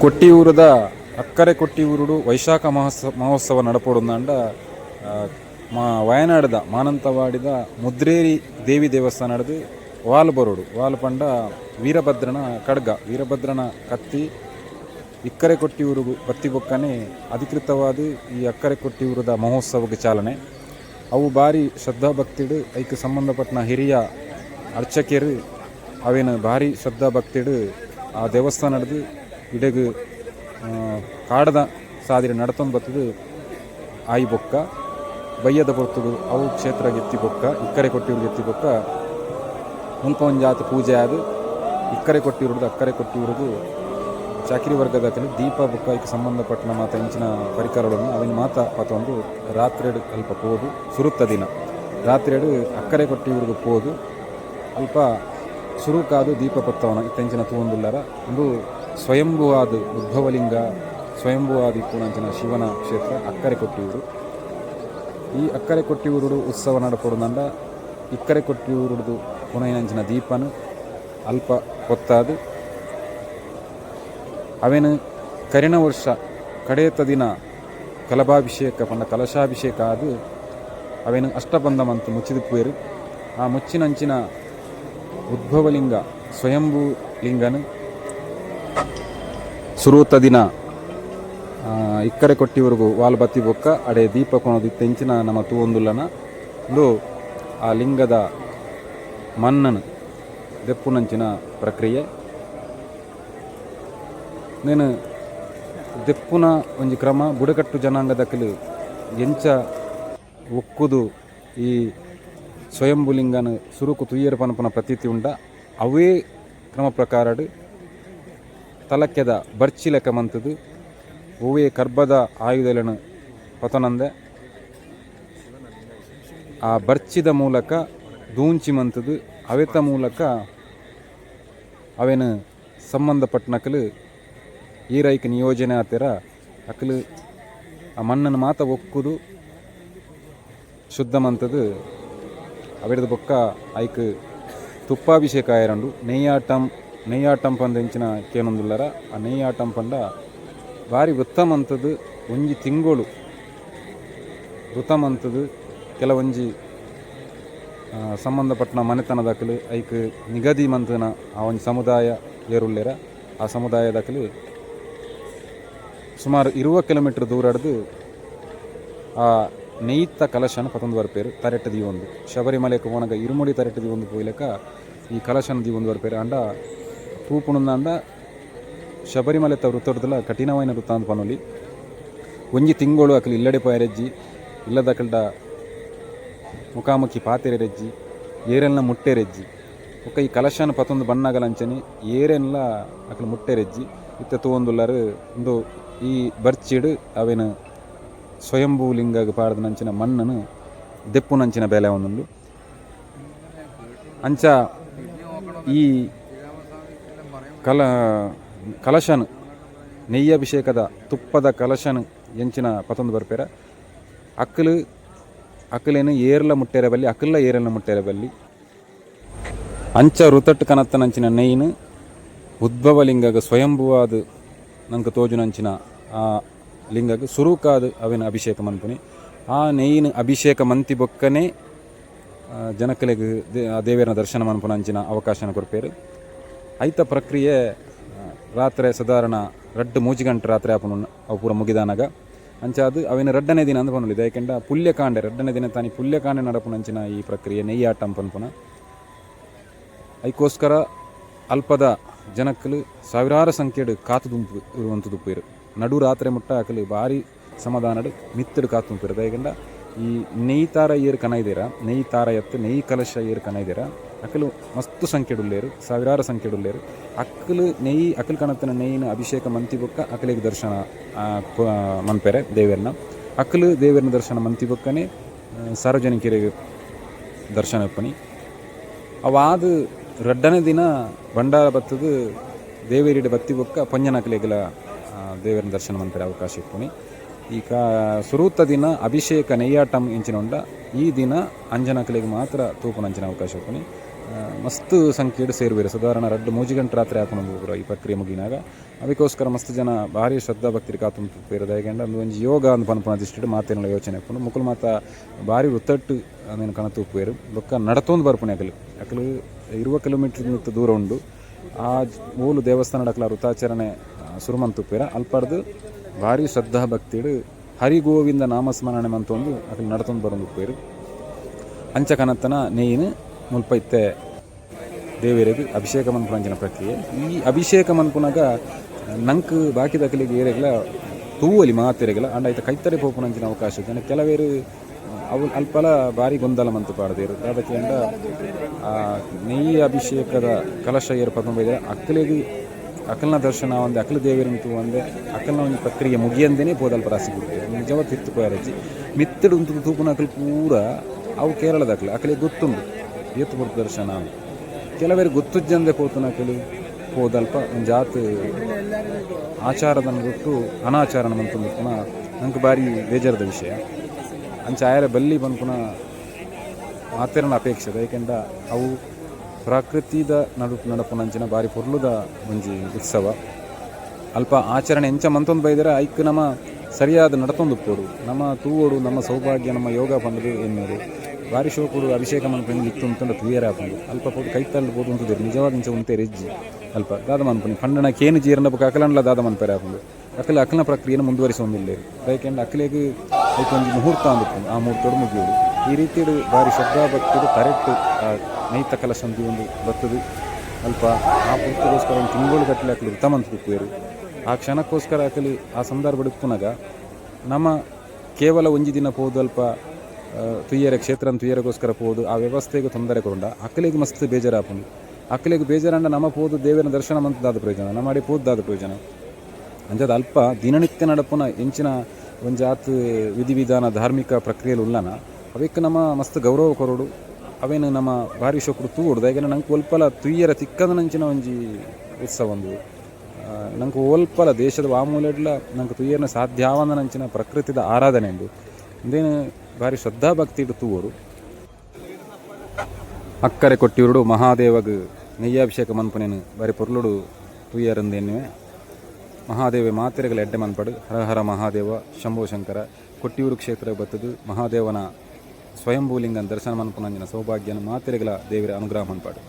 ಕೊಟ್ಟಿಯೂರದ ಅಕ್ಕರೆ ಕೊಟ್ಟಿಯೂರುಡು ವೈಶಾಖ ಮಹೋತ್ಸವ ನಡಪೋಡುಂದಾಂಡ ವಯನಾಡದ ಮಾನಂತವಾಡಿದ ಮುದ್ರೇರಿ ದೇವಿ ದೇವಸ್ಥಾನ ನಡೆದು ವಾಲ್ ಬರೋಡು ವಾಲ್ ಪಂಡ ವೀರಭದ್ರನ ಖಡ್ಗ ವೀರಭದ್ರನ ಕತ್ತಿ ಇಕ್ಕರೆ ಕೊಟ್ಟಿಯೂರುಗು ಬತ್ತಿ ಬೊಕ್ಕನೆ ಅಧಿಕೃತವಾದ ಈ ಅಕ್ಕರೆ ಕೊಟ್ಟಿಯೂರದ ಮಹೋತ್ಸವಕ್ಕೆ ಚಾಲನೆ. ಅವು ಭಾರಿ ಶ್ರದ್ಧಾಭಕ್ತಿಡು ಐಕ್ಕೆ ಸಂಬಂಧಪಟ್ಟ ಹಿರಿಯ ಅರ್ಚಕರು ಅವೇನು ಭಾರಿ ಶ್ರದ್ಧಾಭಕ್ತಿಡು ಆ ದೇವಸ್ಥಾನ ನಡೆದು ಇಡೆಗು ಕಾಡದ ಸಾದಿರೆ ನಡತೊಂದು ಬತ್ತದು ಆಯಿ ಬೊಕ್ಕ ಬಯ್ಯದ ಪೊರ್ತುಗು ಅವು ಕ್ಷೇತ್ರ ಎತ್ತಿ ಬೊಕ್ಕ ಇಕ್ಕರೆ ಕೊಟ್ಟಿಯೂರು ಎತ್ತಿ ಬೊಕ್ಕ ಮುಲ್ಪ ಒಂಜಾತ ಪೂಜೆ ಆದ ಇಕ್ಕರೆ ಕೊಟ್ಟಿರುವುದು ಅಕ್ಕರೆ ಕೊಟ್ಟಿರುವುದು ಚಾಕಿರಿ ವರ್ಗದ ದೀಪ ಬೊಕ್ಕ ಇದಕ್ಕೆ ಸಂಬಂಧಪಟ್ಟ ಮಾತ ಇಂಚಿನ ಪರಿಕರಗಳನ್ನು ಅವಿನ ಮಾತ ಪತ್ತೊಂದು ರಾತ್ರಿ ಅಲ್ಪ ಪೋದು ಸುರುತ್ತ ದಿನ ರಾತ್ರಿ ಅಕ್ಕರೆ ಕೊಟ್ಟಿಯೂರಿಗೆ ಪೋದು ಅಲ್ಪ ಸುರುಕಾದು ದೀಪ ಪತ್ತವನ ಇತ್ತೆಂಚಿನ ತೂಂದುಲ್ಲರ ಒಂದು ಸ್ವಯಂಭುವಾದ ಉದ್ಭವಲಿಂಗ ಸ್ವಯಂಭುವಾದ ಇಪ್ಪುನಂಚಿನ ಶಿವನ ಕ್ಷೇತ್ರ ಅಕ್ಕರೆ ಕೊಟ್ಟಿಯೂರು. ಈ ಅಕ್ಕರೆ ಕೊಟ್ಟಿಯೂರು ಉತ್ಸವ ನಡಪೊಡುಂದಂಡ ಇಕ್ಕರೆ ಕೊಟ್ಟಿಯೂರುದು ಪುನಃನಂಚಿನ ದೀಪನು ಅಲ್ಪ ಹೊತ್ತಾದು ಅವೇನು ಕರಿಣ ವರ್ಷ ಕಡೆಯತ್ತ ದಿನ ಕಲಭಾಭಿಷೇಕ ಪಂಡ ಕಲಶಾಭಿಷೇಕ ಆದು ಅವೇನು ಅಷ್ಟಬಂಧಮಂತು ಮುಚ್ಚಿದಿಪ್ಪುವೆರು. ಆ ಮುಚ್ಚಿನಂಚಿನ ಉದ್ಭವಲಿಂಗ ಸ್ವಯಂಭೂ ಲಿಂಗನು ಸುರೂತ ದಿನ ಇಕ್ಕರೆ ಕೊಟ್ಟಿವರೆಗೂ ವಾಲ್ ಬತ್ತಿ ಬೊಕ್ಕ ಅಡೆ ದೀಪ ಕೊಣೋದು ತೆಂಚಿನ ನಮ್ಮ ತೂವೊಂದುಲ್ಲನ ಒಂದು ಆ ಲಿಂಗದ ಮಣ್ಣನು ದೆಪ್ಪುನಂಚಿನ ಪ್ರಕ್ರಿಯೆ. నేను ದೆಪ್ಪುನ ಒಂಜಿ ಕ್ರಮ ಬುಡಕಟ್ಟು ಜನಾಂಗದಕಲು ಎಂಚ ಒಕ್ಕುದು ಈ ಸ್ವಯಂಭುಲಿಂಗನ ಸುರುಕು ತುಯ್ಯರ ಪನಪನ ಪ್ರತೀತಿ ಉಂಡ ಅವೇ ಕ್ರಮ ಪ್ರಕಾರಡು ತಲಕ್ಕೆದ ಬರ್ಚಿ ಲೆಕ್ಕ ಮಂತದು ಓವೇ ಕರ್ಬದ ಆಯುಧలను ಪತನಂದೆ ಆ ಬರ್ಚಿದ ಮೂಲಕ ದೂಂಚಿ ಮಂತದು ಅವೆತ ಮೂಲಕ ಅವೇನು ಸಂಬಂಧಪಟ್ಟನಕಲು ಈ ರೈಕ ನಿಯೋಜನೆ ಆತರ ಅಕಲು ಆ ಮಣ್ಣನ್ನು ಮಾತ ಒಕ್ಕುದು ಶುದ್ಧ ಮಂತದು ಅವೆಡದ ಬೊಕ್ಕ ಐಕ್ ತುಪ್ಪಾಭಿಷೇಕ ಆಯರಂಡು ನೆಯ್ಯಾಟಂ ಪಂದೆಂಚಿನ ಕೇನೊಂದುಲ್ಲರ ಆ ನೆಯ್ಯಾಟಂ ಪಂಡ ಭಾರಿ ವೃತ್ತಮಂತದು ಒಂಜಿ ತಿಂಗಳು ವೃತ್ತಮಂತದು ಕೆಲವೊಂಜಿ ಸಂಬಂಧಪಟ್ಟ ಮನೆತನದಕಲು ಐಕ್ ನಿಗದಿ ಮಂತನ ಆ ಒಂದು ಸಮುದಾಯ ಏರುಳ್ಳೆರ ಆ ಸಮುದಾಯದಕಲು ಸುಮಾರು 20 ಕಿಲೋಮೀಟರ್ ದೂರ ಹಿಡಿದು ಆ ನೆಯ್ತ ಕಲಶನ ಪತೊಂದು ಬರ್ಪೇರು ತರೆಟ್ಟು ದೀವೊಂದು ಶಬರಿಮಲೆಗೆ ಹೋನಾಗ ಇರುಮುಡಿ ತರೆಟ್ಟು ದೀವೊಂದು ಪೋಯ್ಲಕ ಈ ಕಲಶನ ದೀವೊಂದು ಬರ್ಪೇರು ಅಂಡ ಪೂಪುಣಂದ ಶಬರಿಮಲೆ ವೃತ್ತಡ್ದಲ್ಲ ಕಠಿಣವಾಯಿನ ವೃತ್ತ ಅಂತ ಪನೊಲಿ ಒಂಜಿ ತಿಂಗಳು ಅಕಲು ಇಲ್ಲಡೆ ಪೋಯರೆಜ್ಜಿ ಇಲ್ಲದಕಲ್ಡ ಮುಖಾಮುಖಿ ಪಾತೆರೆಜ್ಜಿ ಏರೆಲ್ಲ ಮುಟ್ಟೆರೆಜ್ಜಿ ಒಕ್ಕ ಈ ಕಲಶನ ಪತೊಂದು ಬಣ್ಣಗಲಂಚನೆ ಏರೆಲ್ಲ ಅಕಲು ಮುಟ್ಟೆರೆಜ್ಜಿ ಇತ್ತ ತೂವೊಂದುಲ್ಲರು ಒಂದು ಈ ಬರ್ಚಿಡು ಅವೇನು ಸ್ವಯಂಭೂ ಲಿಂಗಗ ಪಾಡ್ದ ನಂಚಿನ ಮಣ್ಣನು ದೆಪ್ಪು ನಂಚಿನ ಬೆಲೆ ಒಂದೊಂದು ಅಂಚ ಈ ಕಲಶನು ನೆಯ್ಯಭಿಷೇಕದ ತುಪ್ಪದ ಕಲಶನು ಎಂಚಿನ ಪತೊಂದು ಬರ್ಪೇರ ಅಕ್ಕಲೇನು ಏರ್ಲ ಮುಟ್ಟೆರೆ ಬಲ್ಲಿ ಅಕ್ಕಲ್ಲ ಏರೆಲ್ಲ ಮುಟ್ಟೆರೆ ಬಲ್ಲಿ ಅಂಚ ಋತಟ್ಟು ಕನತ್ತ ನಂಚಿನ ನೆಯ್ನು ಉದ್ಭವಲಿಂಗಗ ಸ್ವಯಂಭುವಾದ ನಂಗೆ ತೋಜುನಂಚಿನ ಆ ಲಿಂಗಗೆ ಸುರುಕಾದ ಅವಿನ ಅಭಿಷೇಕ ಮನ್ಪುನಿ ಆ ನೆಯ್ಯಿನ ಅಭಿಷೇಕ ಮಂತಿ ಬೊಕ್ಕನೆ ಜನಕಲೆಗೆ ದೇವರನ ದರ್ಶನ ಮನ್ಪುನಂಚಿನ ಅವಕಾಶನ ಕೊರ್ಪೇರು. ಐತ ಪ್ರಕ್ರಿಯೆ ರಾತ್ರಿ ಸಾಧಾರಣ 2-3 ಗಂಟೆ ರಾತ್ರಿ ಆಪನು ಅವು ಪೂರ ಮುಗಿದಾನಾಗ ಅಂಚ ಅದು ಅವಿನ 2ನೇ ದಿನ ಅಂದ ಪನೊಲಿದೆ ಯಾಕೆಂಡ ಪುಲ್ಯಕಾಂಡೆ 2ನೇ ದಿನ ತಾನಿ ಪುಲ್ಯಕಾಂಡೆ ನಡಪುನಂಚಿನ ಈ ಪ್ರಕ್ರಿಯೆ ನೆಯ್ಯಾಟಂ ಪನ್ಪುನ ಐಕೋಸ್ಕರ ಅಲ್ಪದ ಜನಕ್ಕಲು ಸಾವಿರಾರು ಸಂಖ್ಯೆಡು ಕಾತು ದುಂಪು ಇರುವಂಥದ್ದು ಉಪ್ಪೇರು ನಡು ರಾತ್ರಿ ಮುಟ್ಟ ಅಕಲು ಭಾರಿ ಸಮಾಧಾನಡು ಮಿತ್ತಡು ಕಾತು ತುಂಪಿರು ಯಾಕೆಂಡ ಈ ನೆಯ್ ತಾರ ಏರು ಕನೈದೇರ ನೆಯ್ ತಾರ ಎತ್ತು ನೆಯ್ ಕಲಶ ಏರು ಕನೈದೇರ ಅಕಲು ಮಸ್ತು ಸಂಖ್ಯೆಡುಲ್ಲೇರು ಸಾವಿರಾರು ಸಂಖ್ಯೆಡುಲ್ಲೇರು ಅಕ್ಕಲು ನೆಯ್ ಅಕಲು ಕಣತನ ನೆಯ್ಯಿನ ಅಭಿಷೇಕ ಮಂತಿ ಬೊಕ್ಕ ಅಕಲಿಗೆ ದರ್ಶನ ಮನ್ಪೆರೆ ದೇವರನ್ನ ಅಕ್ಕಲು ದೇವರನ ದರ್ಶನ ಮಂತಿ ಬೊಕ್ಕನೆ ಸಾರ್ವಜನಿಕರಿಗೆ ದರ್ಶನ ಇಪ್ಪನಿ ಅವಾದ 2ನೇ ದಿನ ಭಂಡಾರ ಬತ್ತದು ದೇವೇರಿಡ ಬತ್ತಿ ಬೊಕ್ಕ ಪಂಜನಕಲೆಗಳ ದೇವರನ ದರ್ಶನ ಮನ್ಪೆರೆ ಅವಕಾಶ ಇಪ್ಪನಿ. ಈಗ ಸುರೂತ ದಿನ ಅಭಿಷೇಕ ನೆಯ್ಯಾಟಂ ಎಂಚಿನ ಉಂಡ ಈ ದಿನ ಅಂಜನಕಲೆಗೆ ಮಾತ್ರ ತೂಪುನಂಚಿನ ಅವಕಾಶ ಇಪ್ಪನಿ. ಮಸ್ತ್ ಸಂಖ್ಯೆಡು ಸೇರುವೇರು. ಸಾಧಾರಣ 2-3 ರಾತ್ರಿ ಹಾಕೊಂಡು ಹೋಗ್ರು ಈ ಪ್ರಕ್ರಿಯೆ ಮುಗಿನಾಗ. ಅದಕ್ಕೋಸ್ಕರ ಮಸ್ತ್ ಜನ ಭಾರಿ ಶ್ರದ್ಧಾ ಭಕ್ತಿ ಕಾತುಂಟು ಪೇರು ದಯಗಂಡ ಒಂದು ಒಂಜಿ ಯೋಗ ಅಂತ ಪನ್ಪುನ ದಿಷ್ಟಿಡು ಮಾತೇನಲ್ಲ ಯೋಚನೆ ಹಾಕೊಂಡು ಮುಕ್ಕಲು ಮಾತ ಭಾರಿ ಒತ್ತಟ್ಟು ಅದೇನು ಕಣ ತೂಪುವೇರು. ಬೊಕ್ಕ ನಡತೊಂದು ಬರ್ಪುಣೆ ಅಕಲು 20 ಕಿಲೋಮೀಟರ್ ದೂರ ಉಂಡು. ಆ ಮೂಲು ದೇವಸ್ಥಾನ ಅಕಲ ವೃತಾಚರಣೆ ಸುರುಮಂತುಪ್ಪೇರ ಅಲ್ಪಡ್ದು ಭಾರಿ ಶ್ರದ್ಧಾ ಭಕ್ತಿಡು ಹರಿಗೋವಿಂದ ನಾಮಸ್ಮರಣೆ ಮಂತೊಂದು ಅಕಲು ನಡತೊಂದು ಬರೋದು ಉಪ್ಪೇರು. ಅಂಚ ಕನತ್ತನ ನೇಯಿನ ಮುಲ್ಪ ಇತ್ತೆ ದೇವರಿಗೆ ಅಭಿಷೇಕ ಮನ್ಪುನಂಚಿನ ಪ್ರಕ್ರಿಯೆ. ಈ ಅಭಿಷೇಕ ಮನ್ಪುನಾಗ ನಂಗೆ ಬಾಕಿ ದಕ್ಕಲಿಗೆ ಏರೆಗಳ ತೂವಲಿ ಮಾತೆರೆಗಳ ಅಂಡ ಆಯ್ತು ಕೈತರೆ ಪೋಪುನಂಚಿನ ಅವಕಾಶ ಇದ್ದಾನೆ. ಕೆಲವೇರು ಅವು ಅಲ್ಪಲ ಭಾರಿ ಗೊಂದಲ ಮಂತು ಪಾಡದೇರು. ಅದಕ್ಕೆ ಅಂಡ ನೆಯ್ಯಿ ಅಭಿಷೇಕದ ಕಲಶ ಏರ್ಪತ್ತೊಂಬೈದೆ ಅಕಲ್ನ ದರ್ಶನ ಒಂದೇ ಅಕಲ ದೇವರಂತೂ ಒಂದೇ ಅಕಲ್ನ ಒಂದು ಪ್ರಕ್ರಿಯೆ ಮುಗಿಯಂದೇನೆ ಪೋದಲ್ಪ ರಾಸಿ ಕೊಡ್ತೇವೆ. ನಿಜವತ್ತು ಇತ್ತು ಪೋಯರಜ್ಜಿ ಮಿತ್ತಡು ಉಂಟು ತೂಪುನ ಅಕಲು ಪೂರ ಅವು ಕೇರಳದ ಅಕಲಿಗೆ ಗೊತ್ತುಂಡು ಏತು ಬರ್ತದೆ ದರ್ಶನ. ಕೆಲವೇರು ಗೊತ್ತುಜ್ಜಂದೆ ಪೋತುನ ಅಕಲು ಹೋದಲ್ಪ ಒಂದು ಜಾತ್ ಆಚಾರದನ್ನು ಬಿಟ್ಟು ಅನಾಚಾರನ ಮಂತು ಪುನಃ ನಂಗೆ ಭಾರಿ ಬೇಜಾರದ ವಿಷಯ. ಅಂಚ ಆಯರ ಬಲ್ಲಿ ಬಂದ್ಪುನ ಆಚರಣೆ ಅಪೇಕ್ಷೆ. ಯಾಕೆಂದ್ರೆ ಅವು ಪ್ರಕೃತಿದ ನಡಪುನಂಚಿನ ಭಾರಿ ಪೊರ್ಲುದ ಒಂಜಿ ಉತ್ಸವ. ಅಲ್ಪ ಆಚರಣೆ ಎಂಚ ಮಂತೊಂದು ಬೈದರೆ ಐಕ್ ನಮ್ಮ ಸರಿಯಾದ ನಡತೊಂದು ಉಪ್ಪೋಡು ನಮ್ಮ ತೂವೋಡು ನಮ್ಮ ಸೌಭಾಗ್ಯ ನಮ್ಮ ಯೋಗ ಪಂಡದು ಎನ್ನೋದು ಭಾರಿ ಶೋಕುಡು ಅಭಿಷೇಕ ಮನ್ಪಂಡು ಇತ್ತು ಅಂತಂದು ಕ್ಲಿಯರ್ ಹಾಕೊಂಡು ಅಲ್ಪ ಪೋದು ಕೈತಲ್ಲಿ ಬೋದು ಅಂತದೇರು ನಿಜವಾದ ಇಂಚ ಉಂತೆ ರೆಜ್ಜಿ ಅಲ್ಪ ದಾದ ಮನ್ಪನಿ ಪಂಡನ ಕೇನು ಜೀರ್ನ ಬುಕ್ ಅಕಲನ್ಲ ದಾದ ಮನ್ಪೇರೆ ಹಾಕೊಂಡು ಅಕಲ್ನ ಪ್ರಕ್ರಿಯೆಯನ್ನು ಮುಂದುವರಿಸೋದಿಲ್ಲ. ಯಾಕೆಂದ್ರೆ ಅಕಲಿಗೆ ಒಂದು ಮುಹೂರ್ತ ಅಂದ್ಕೊಂಡು ಆ ಮುಹೂರ್ತೋಡು ಮುಗಿಯೋದು. ಈ ರೀತಿಯಡು ಭಾರಿ ಶ್ರದ್ಧಾ ಭಕ್ತಿದು ಕರೆಕ್ಟ್ ನೈತ ಕಲಶ ಅಂತ ಒಂದು ಬರ್ತದೆ. ಅಲ್ಪ ಆ ಪೂರ್ತಿಗೋಸ್ಕರ ಒಂದು ತಿಂಗಳು ಗಟ್ಟಲೆ ಅಕಲಿ ವೃತ ಮಂತ್ ಬಿಟ್ಟುವೇರು. ಆ ಕ್ಷಣಕ್ಕೋಸ್ಕರ ಅಕಲಿ ಆ ಸಂದರ್ಭ ಪುನಗ ನಮ್ಮ ಕೇವಲ ಒಂಜಿ ದಿನ ಪೋದು ಅಲ್ಪ ತುಯ್ಯರ ಕ್ಷೇತ್ರ ತುಯ್ಯರಗೋಸ್ಕರ ಪೋದು ಆ ವ್ಯವಸ್ಥೆಗೆ ತೊಂದರೆ ಕೊಡ ಅಕಲಿಗೆ ಮಸ್ತ್ ಬೇಜಾರಾಪುಂಡು. ಅಕಲಿಗೆ ಬೇಜಾರಂಡ ನಮ್ಮ ಪೋದು ದೇವರ ದರ್ಶನ ಮಂತದಾದ ಪ್ರಯೋಜನ ನಮ್ಮ ಮಾಡಿ ಪೋದಾದ ಪ್ರಯೋಜನ ಅಂಜದ ಅಲ್ಪ ದಿನನಿತ್ಯ ನಡಪುನ ಎಂಚಿನ ಒಂದು ಜಾತ್ ವಿಧಿವಿಧಾನ ಧಾರ್ಮಿಕ ಪ್ರಕ್ರಿಯೆಯಲ್ಲಿ ಉಳ್ಳನ ಅವಕ್ಕೆ ನಮ್ಮ ಮಸ್ತ್ ಗೌರವ ಕೊರೋಡು ಅವೇನು ನಮ್ಮ ಭಾರಿ ಶೋಕರು ತೂಡುದು. ಯಾಕೆಂದ್ರೆ ನಂಗೆ ಒಲ್ಪಲ ತುಯ್ಯರ ತಿಕ್ಕದ ನಂಚಿನ ಒಂಜಿ ಉತ್ಸವ ಒಂದು ನಂಗೆ ಒಲ್ಪಲ ದೇಶದ ವಾಮೂಲೆಡ್ಲ ನಂಗೆ ತುಯ್ಯರ್ನ ಸಾಧ್ಯ ಆವಂದ ನಂಚಿನ ಪ್ರಕೃತಿದ ಆರಾಧನೆ ಉಂಡು. ಇಂದೇನು ಭಾರಿ ಶ್ರದ್ಧಾ ಭಕ್ತಿ ಇಟ್ಟು ತೂವರು. ಅಕ್ಕರೆ ಕೊಟ್ಟಿರುಡು ಮಹಾದೇವಗ್ ನೆಯ್ಯಾಭಿಷೇಕ ಮನ್ಪನೇನು ಬಾರಿ ಪೊರ್ಲುಡು ತುಯ್ಯರಂದೇನುವೆ ಮಹಾದೇವ ಮಾತೆರೆಗಳ ಎಡ್ಡೆ ಮನ್ಪಡು ಹರ ಹರ ಮಹಾದೇವ ಶಂಭೋ ಶಂಕರ ಕೊಟ್ಟಿಯೂರು ಕ್ಷೇತ್ರ ಬತ್ತದು ಮಹಾದೇವನ ಸ್ವಯಂಭೂಲಿಂಗನ ದರ್ಶನ ಮನ್ಪುನಂಜಿನ ಸೌಭಾಗ್ಯನ ಮಾತೆರೆಗಳ ದೇವರ ಅನುಗ್ರಹ ಮನ್ಪಾಡು.